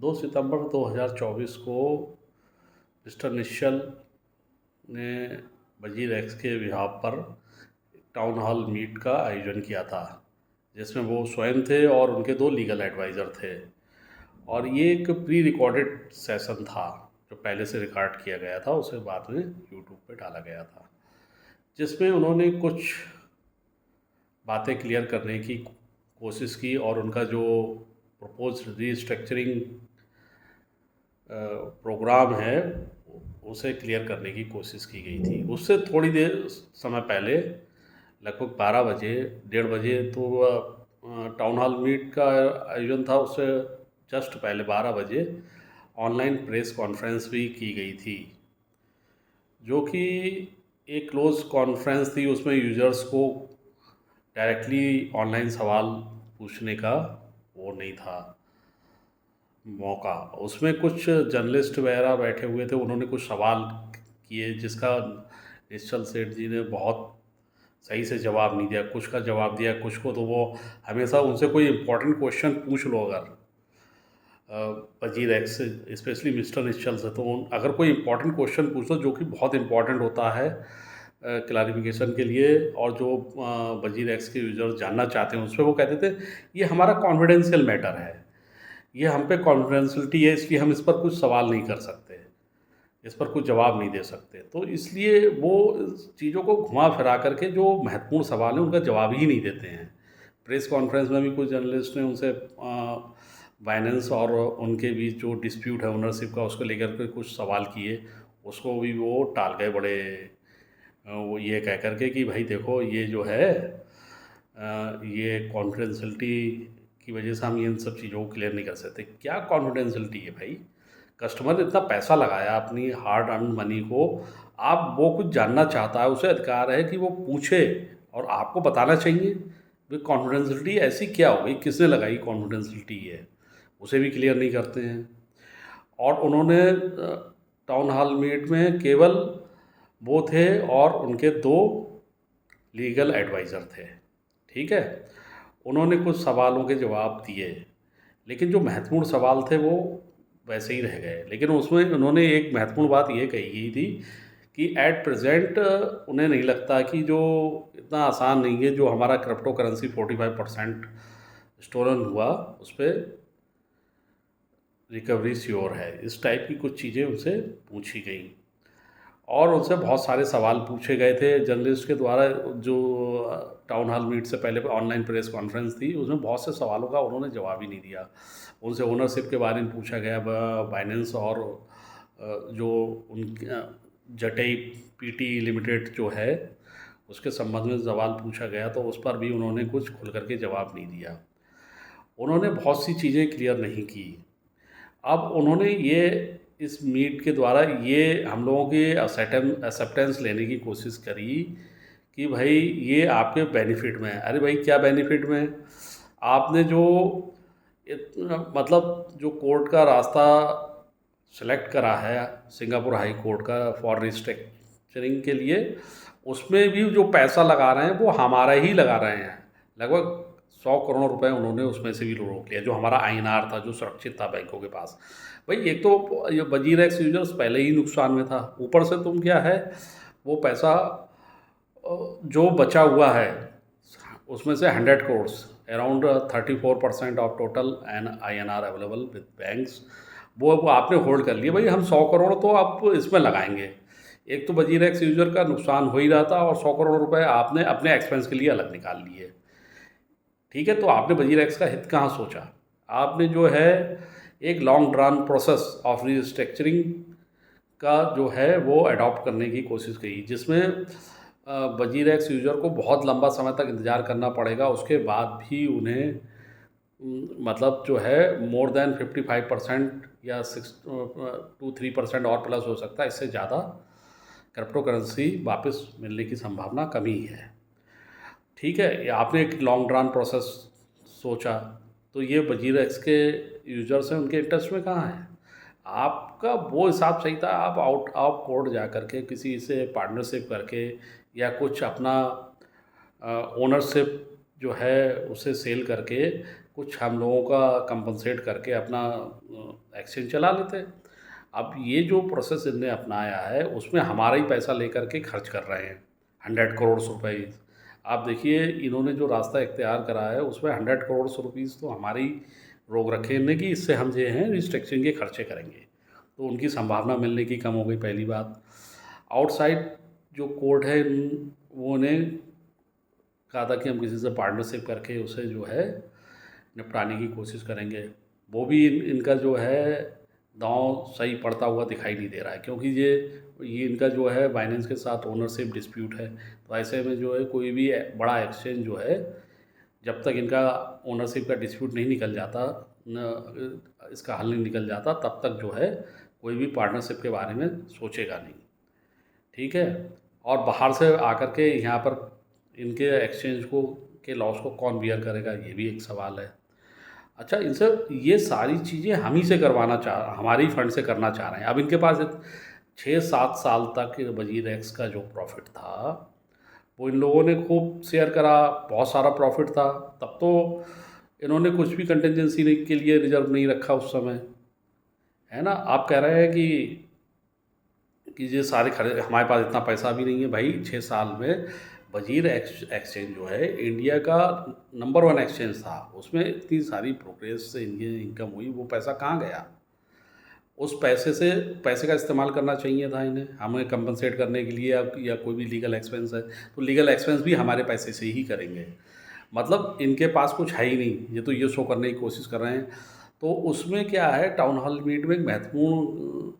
2 सितंबर 2024 को मिस्टर निश्चल ने वजीर एक्स के बिहाफ पर टाउन हॉल मीट का आयोजन किया था, जिसमें वो स्वयं थे और उनके 2 लीगल एडवाइज़र थे। और ये एक प्री रिकॉर्डेड सेशन था, जो पहले से रिकॉर्ड किया गया था, उसे बाद में यूट्यूब पे डाला गया था, जिसमें उन्होंने कुछ बातें क्लियर करने की कोशिश की और उनका जो प्रपोज्ड रीस्ट्रक्चरिंग प्रोग्राम है उसे क्लियर करने की कोशिश की गई थी। उससे थोड़ी देर समय पहले लगभग 12 बजे, 1:30 बजे तो टाउन हॉल मीट का आयोजन था, उससे जस्ट पहले 12 बजे ऑनलाइन प्रेस कॉन्फ्रेंस भी की गई थी, जो कि एक क्लोज कॉन्फ्रेंस थी। उसमें यूजर्स को डायरेक्टली ऑनलाइन सवाल पूछने का वो नहीं था मौका। उसमें कुछ जर्नलिस्ट वगैरह बैठे हुए थे, उन्होंने कुछ सवाल किए जिसका निश्चल सेठ जी ने बहुत सही से जवाब नहीं दिया। कुछ का जवाब दिया, कुछ को तो वो हमेशा उनसे कोई इम्पोर्टेंट क्वेश्चन पूछ लो अगर वजीर एक्स से, स्पेशली मिस्टर निश्चल से, तो अगर कोई इम्पोर्टेंट क्वेश्चन पूछो जो कि बहुत इम्पोर्टेंट होता है क्लैरिफिकेशन के लिए, और जो वजीर एक्स के यूजर जानना चाहते हैं उस पर वो कहते थे ये हमारा कॉन्फिडेंशियल मैटर है, ये हम पे कॉन्फिडेंशियलिटी है, इसलिए हम इस पर कुछ सवाल नहीं कर सकते, इस पर कुछ जवाब नहीं दे सकते। तो इसलिए वो चीज़ों को घुमा फिरा करके जो महत्वपूर्ण सवाल हैं उनका जवाब ही नहीं देते हैं। प्रेस कॉन्फ्रेंस में भी कुछ जर्नलिस्ट ने उनसे बाइनेंस और उनके बीच जो डिस्प्यूट है ओनरशिप का, उसको लेकर के कुछ सवाल किए, उसको भी वो टाल गए बड़े वो ये कह कर के कि भाई देखो ये जो है ये कॉन्फिडेंशियलिटी की वजह से हम इन सब चीज़ों को क्लियर नहीं कर सकते। क्या कॉन्फिडेंशियलिटी है भाई? कस्टमर ने इतना पैसा लगाया अपनी हार्ड अर्न मनी को, आप वो कुछ जानना चाहता है, उसे अधिकार है कि वो पूछे और आपको बताना चाहिए। भाई कॉन्फिडेंशियलिटी ऐसी क्या हो गई, किसने लगाई कॉन्फिडेंशियलिटी है, उसे भी क्लियर नहीं करते हैं। और उन्होंने टाउन हॉल मीट में केवल वो थे और उनके 2 लीगल एडवाइज़र थे, ठीक है। उन्होंने कुछ सवालों के जवाब दिए, लेकिन जो महत्वपूर्ण सवाल थे वो वैसे ही रह गए। लेकिन उसमें उन्होंने एक महत्वपूर्ण बात ये कही गई थी कि एट प्रेजेंट उन्हें नहीं लगता कि जो इतना आसान नहीं है, जो हमारा क्रिप्टो करेंसी 45% स्टोलन हुआ उस पर रिकवरी श्योर है। इस टाइप की कुछ चीज़ें उनसे पूछी गई और उनसे बहुत सारे सवाल पूछे गए थे जर्नलिस्ट के द्वारा। जो टाउन हॉल मीट से पहले ऑनलाइन प्रेस कॉन्फ्रेंस थी, उसमें बहुत से सवालों का उन्होंने जवाब ही नहीं दिया। उनसे ओनरशिप के बारे में पूछा गया, बाइनेंस और जो उनके जटई पीटी लिमिटेड जो है उसके संबंध में सवाल पूछा गया, तो उस पर भी उन्होंने कुछ खुल करके जवाब नहीं दिया। उन्होंने बहुत सी चीज़ें क्लियर नहीं की। अब उन्होंने ये इस मीट के द्वारा ये हम लोगों की एक्सेप्टेंस लेने की कोशिश करी कि भाई ये आपके बेनिफिट में है। अरे भाई क्या बेनिफिट में? आपने जो मतलब जो कोर्ट का रास्ता सेलेक्ट करा है सिंगापुर हाई कोर्ट का फॉर रिस्ट्रक्चरिंग के लिए, उसमें भी जो पैसा लगा रहे हैं वो हमारा ही लगा रहे हैं। लगभग 100 करोड़ रुपए उन्होंने उसमें से भी रोक लिया, जो हमारा आईएनआर था, जो सुरक्षित था बैंकों के पास। भाई एक तो ये वजीर एक्स यूजर्स पहले ही नुकसान में था, ऊपर से तुम क्या है वो पैसा जो बचा हुआ है उसमें से 100 crore around 34% of total an INR available with banks, वो आपने होल्ड कर लिए। भाई हम 100 करोड़ तो आप इसमें लगाएंगे। एक तो वजीर एक्स यूजर का नुकसान हो ही रहा था और 100 करोड़ रुपए आपने अपने एक्सपेंस के लिए अलग निकाल लिए, ठीक है। तो आपने वजीर एक्स का हित कहाँ सोचा? आपने जो है एक long drawn process of restructuring का जो है वो अडॉप्ट करने की कोशिश की, जिसमें वजीर एक्स यूजर को बहुत लंबा समय तक इंतज़ार करना पड़ेगा। उसके बाद भी उन्हें मतलब जो है मोर देन 55% या 6 to 3% और प्लस हो सकता है, इससे ज़्यादा क्रिप्टो करेंसी वापस मिलने की संभावना कम ही है, ठीक है। आपने एक लॉन्ग ड्रान प्रोसेस सोचा, तो ये वजीर एक्स के यूजर्स हैं, उनके इंटरेस्ट में कहाँ है? आपका वो हिसाब सही था, आप आउट ऑफ कोर्ट जा करके किसी से पार्टनरशिप करके या कुछ अपना ओनरशिप जो है उसे सेल करके कुछ हम लोगों का कंपनसेट करके अपना एक्सचेंज चला लेते। अब ये जो प्रोसेस इनने अपनाया है उसमें हमारा ही पैसा लेकर के खर्च कर रहे हैं 100 करोड़ रुपए। आप देखिए इन्होंने जो रास्ता इख्तियार करा है उसमें 100 करोड़ रुपीज़ तो हमारे ही रोक रखे इनने कि इससे हम जो हैं रिस्ट्रक्चरिंग के खर्चे करेंगे, तो उनकी संभावना मिलने की कम हो गई पहली बात। आउटसाइड जो कोर्ट है वो ने कहा था कि हम किसी से पार्टनरशिप करके उसे जो है निपटाने की कोशिश करेंगे। वो भी इनका जो है दांव सही पड़ता हुआ दिखाई नहीं दे रहा है, क्योंकि ये इनका जो है बाइनेंस के साथ ओनरशिप डिस्प्यूट है। तो ऐसे में जो है कोई भी बड़ा एक्सचेंज जो है जब तक इनका ओनरशिप का डिस्प्यूट नहीं निकल जाता, न इसका हल नहीं निकल जाता, तब तक जो है कोई भी पार्टनरशिप के बारे में सोचेगा नहीं। ठीक है। और बाहर से आकर के यहाँ पर इनके एक्सचेंज को के लॉस को कौन बियर करेगा, ये भी एक सवाल है। अच्छा, इनसे ये सारी चीज़ें हम ही से करवाना हमारे ही फंड से करना चाह रहे हैं। अब इनके पास 6-7 साल तक वजीर एक्स का जो प्रॉफिट था वो इन लोगों ने खूब शेयर करा, बहुत सारा प्रॉफिट था। तब तो इन्होंने कुछ भी कंटिजेंसी के लिए रिजर्व नहीं रखा उस समय, है ना। आप कह रहे हैं कि ये सारे खर्च, हमारे पास इतना पैसा भी नहीं है। भाई 6 साल में वजीर एक्सचेंज जो है इंडिया का नंबर 1 एक्सचेंज था, उसमें इतनी सारी प्रोग्रेस से इनकी इनकम हुई, वो पैसा कहाँ गया? उस पैसे का इस्तेमाल करना चाहिए था इन्हें, हमें कंपनसेट करने के लिए। या कोई भी लीगल एक्सपेंस है तो लीगल एक्सपेंस भी हमारे पैसे से ही करेंगे। मतलब इनके पास कुछ है ही नहीं, ये तो ये शो करने की कोशिश कर रहे हैं। तो उसमें क्या है, टाउन हॉल मीट में एक महत्वपूर्ण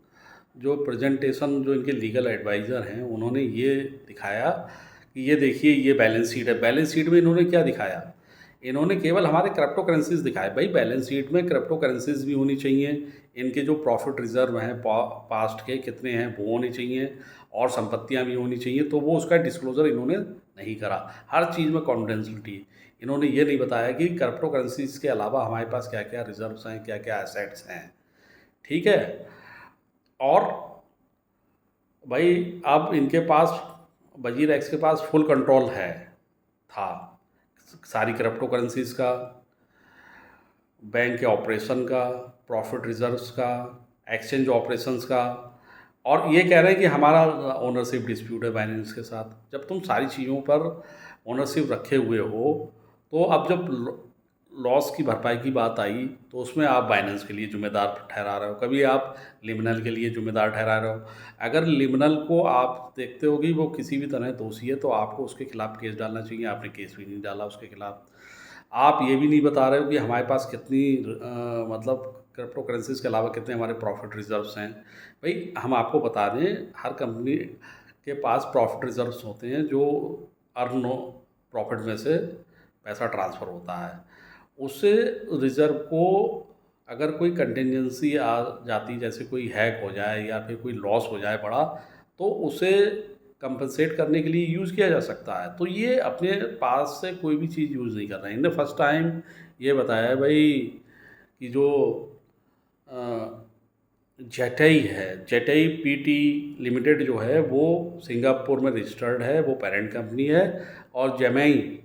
जो प्रेजेंटेशन जो इनके लीगल एडवाइज़र हैं उन्होंने ये दिखाया कि ये देखिए ये बैलेंस शीट है। बैलेंस शीट में इन्होंने क्या दिखाया? इन्होंने केवल हमारे क्रिप्टो करेंसीज दिखाए। भाई बैलेंस शीट में क्रिप्टो करेंसीज भी होनी चाहिए, इनके जो प्रॉफिट रिजर्व हैं पास्ट के कितने हैं वो होने चाहिए, और संपत्तियां भी होनी चाहिए। तो वो उसका डिस्क्लोज़र इन्होंने नहीं करा। हर चीज़ में कॉन्फिडेंशियलिटी। इन्होंने ये नहीं बताया कि क्रिप्टो करेंसीज के अलावा हमारे पास क्या क्या रिजर्व्स हैं, क्या क्या एसेट्स हैं। ठीक है। और भाई अब इनके पास वजीर एक्स के पास फुल कंट्रोल था सारी क्रिप्टो करेंसीज का, बैंक के ऑपरेशन का, प्रॉफिट रिजर्व्स का, एक्सचेंज ऑपरेशंस का। और ये कह रहे हैं कि हमारा ओनरशिप डिस्प्यूट है बाइनेंस के साथ। जब तुम सारी चीज़ों पर ओनरशिप रखे हुए हो, तो अब जब लॉस की भरपाई की बात आई तो उसमें आप बाइनेंस के लिए ज़िम्मेदार ठहरा रहे हो, कभी आप लिमिनल के लिए ज़िम्मेदार ठहरा रहे हो। अगर लिमिनल को आप देखते हो कि वो किसी भी तरह दोषी है तो आपको उसके खिलाफ़ केस डालना चाहिए। आपने केस भी नहीं डाला उसके खिलाफ़। आप ये भी नहीं बता रहे हो कि हमारे पास कितनी मतलब क्रिप्टो करेंसीज के अलावा कितने हमारे प्रॉफिट रिजर्व्स हैं। भाई हम आपको बता दें, हर कंपनी के पास प्रॉफिट रिजर्व्स होते हैं जो अर्न प्रॉफिट में से पैसा ट्रांसफ़र होता है। उससे रिज़र्व को अगर कोई कंटिजेंसी आ जाती, जैसे कोई हैक हो जाए या फिर कोई लॉस हो जाए बड़ा, तो उसे कंपनसेट करने के लिए यूज़ किया जा सकता है। तो ये अपने पास से कोई भी चीज़ यूज़ नहीं कर रहे हैं। इन्होंने फर्स्ट टाइम ये बताया है भाई कि जो जेटई है, जेटई पीटी लिमिटेड जो है वो सिंगापुर में रजिस्टर्ड है, वो पेरेंट कंपनी है। और जेमेई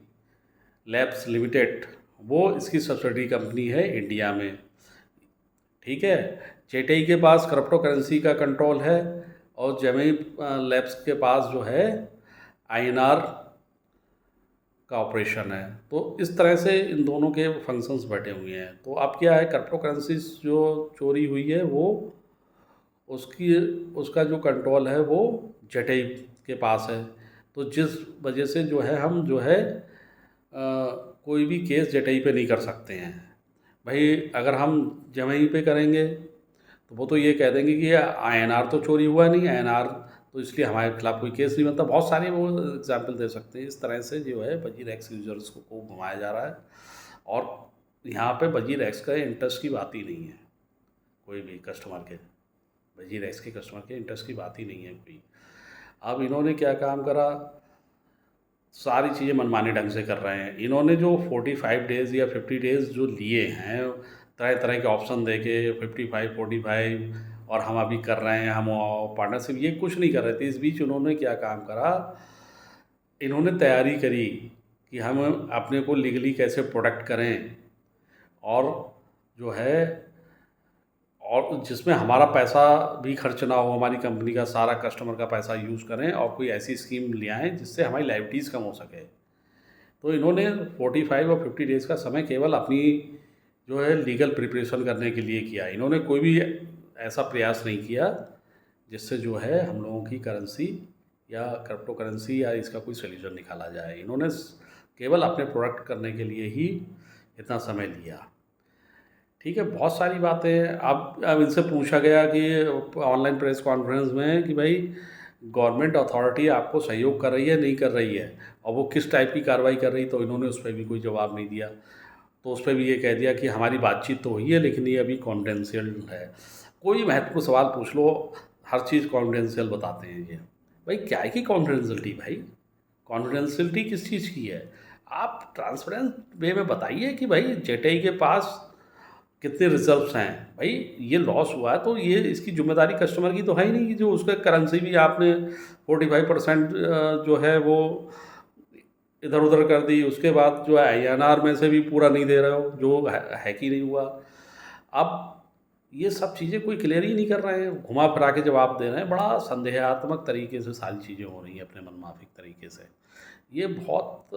लैब्स लिमिटेड वो इसकी सब्सिडरी कंपनी है इंडिया में। ठीक है। जेटई के पास क्रिप्टो करेंसी का कंट्रोल है और जेमेई लैब्स के पास जो है आईएनआर का ऑपरेशन है। तो इस तरह से इन दोनों के फंक्शंस बैठे हुए हैं। तो अब क्या है, क्रिप्टो करेंसीज जो चोरी हुई है वो उसका जो कंट्रोल है वो जेटई के पास है। तो जिस वजह से जो है हम जो है कोई भी केस जेटई पे नहीं कर सकते हैं। भाई अगर हम जेमेई पे करेंगे तो वो तो ये कह देंगे कि आईएनआर तो चोरी हुआ नहीं, आईएनआर तो इसलिए हमारे खिलाफ कोई केस नहीं बनता। बहुत सारे वो एग्जाम्पल दे सकते हैं। इस तरह से जो है वजीर एक्स यूजर्स को घुमाया जा रहा है। और यहाँ पे वजीर एक्स का इंटरेस्ट की बात ही नहीं है, कोई भी कस्टमर के, वजीर एक्स के कस्टमर के इंटरेस्ट की बात ही नहीं है कोई। अब इन्होंने क्या काम करा, सारी चीज़ें मनमाने ढंग से कर रहे हैं। इन्होंने जो 45 डेज़ या 50 डेज़ जो लिए हैं, तरह तरह के ऑप्शन दे के 55, 45, और हम अभी कर रहे हैं, हम पार्टनरशिप, ये कुछ नहीं कर रहे थे। इस बीच उन्होंने क्या काम करा, इन्होंने तैयारी करी कि हम अपने को लीगली कैसे प्रोटेक्ट करें। और जो है और जिसमें हमारा पैसा भी खर्च ना हो, हमारी कंपनी का सारा कस्टमर का पैसा यूज़ करें और कोई ऐसी स्कीम ले आएँ जिससे हमारी लायबिलिटीज़ कम हो सके। तो इन्होंने 45 और 50 डेज़ का समय केवल अपनी जो है लीगल प्रिपरेशन करने के लिए किया। इन्होंने कोई भी ऐसा प्रयास नहीं किया जिससे जो है हम लोगों की करेंसी या क्रिप्टो करेंसी या इसका कोई सॉल्यूशन निकाला जाए। इन्होंने केवल अपने प्रोडक्ट करने के लिए ही इतना समय लिया। ठीक है, बहुत सारी बातें। अब इनसे पूछा गया कि ऑनलाइन प्रेस कॉन्फ्रेंस में कि भाई गवर्नमेंट अथॉरिटी आपको सहयोग कर रही है नहीं कर रही है और वो किस टाइप की कार्रवाई कर रही, तो इन्होंने उस पर भी कोई जवाब नहीं दिया। तो उस पर भी ये कह दिया कि हमारी बातचीत तो हुई है लेकिन ये अभी कॉन्फिडेंशियल है। कोई महत्वपूर्ण सवाल पूछ लो, हर चीज़ कॉन्फिडेंशियल बताते हैं ये। भाई क्या है कि कॉन्फिडेंशियलिटी, भाई कॉन्फिडेंशियलिटी किस चीज़ की है? आप ट्रांसपेरेंट वे में बताइए कि भाई जेटीआई के पास कितने रिजर्व्स हैं। भाई ये लॉस हुआ है तो ये इसकी जिम्मेदारी कस्टमर की तो है ही नहीं कि जो उसका करेंसी भी आपने 45% जो है वो इधर उधर कर दी, उसके बाद जो है आईएनआर में से भी पूरा नहीं दे रहे हो जो है कि नहीं हुआ। अब ये सब चीज़ें कोई क्लियर ही नहीं कर रहे हैं, घुमा फिरा के जवाब दे रहे हैं। बड़ा संदेहात्मक तरीके से सारी चीज़ें हो रही हैं अपने मनमाफिक तरीके से। ये बहुत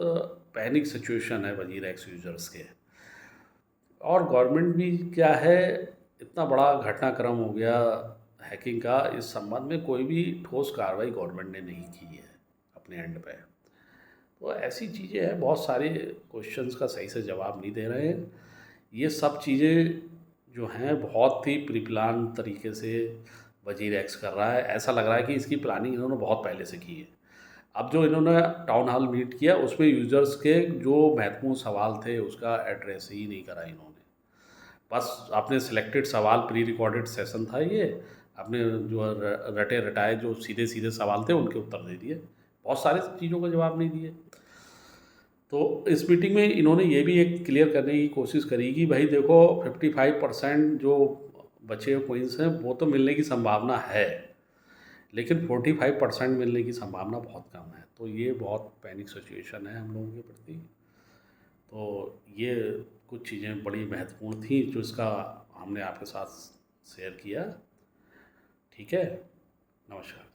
पैनिक सिचुएशन है वजीर एक्स यूजर्स के। और गवर्नमेंट भी क्या है, इतना बड़ा घटनाक्रम हो गया हैकिंग का, इस संबंध में कोई भी ठोस कार्रवाई गवर्नमेंट ने नहीं की है अपने एंड पे। तो ऐसी चीज़ें हैं, बहुत सारे क्वेश्चंस का सही से जवाब नहीं दे रहे हैं। ये सब चीज़ें जो हैं बहुत ही प्री प्लान तरीके से वजीर एक्स कर रहा है। ऐसा लग रहा है कि इसकी प्लानिंग इन्होंने बहुत पहले से की है। अब जो इन्होंने टाउन हॉल मीट किया उसमें यूज़र्स के जो महत्वपूर्ण सवाल थे उसका एड्रेस ही नहीं करा इन्होंने। बस आपने सिलेक्टेड सवाल, प्री रिकॉर्डेड सेशन था ये, आपने जो रटे रटाए जो सीधे सीधे सवाल थे उनके उत्तर दे दिए, बहुत सारे चीज़ों का जवाब नहीं दिए। तो इस मीटिंग में इन्होंने ये भी एक क्लियर करने की कोशिश करी कि भाई देखो 55% जो बचे हुए कोइंस हैं वो तो मिलने की संभावना है, लेकिन 45% मिलने की संभावना बहुत कम है। तो ये बहुत पैनिक सिचुएशन है हम लोगों के प्रति। तो ये कुछ चीज़ें बड़ी महत्वपूर्ण थी जो इसका हमने आपके साथ शेयर किया। ठीक है, नमस्कार।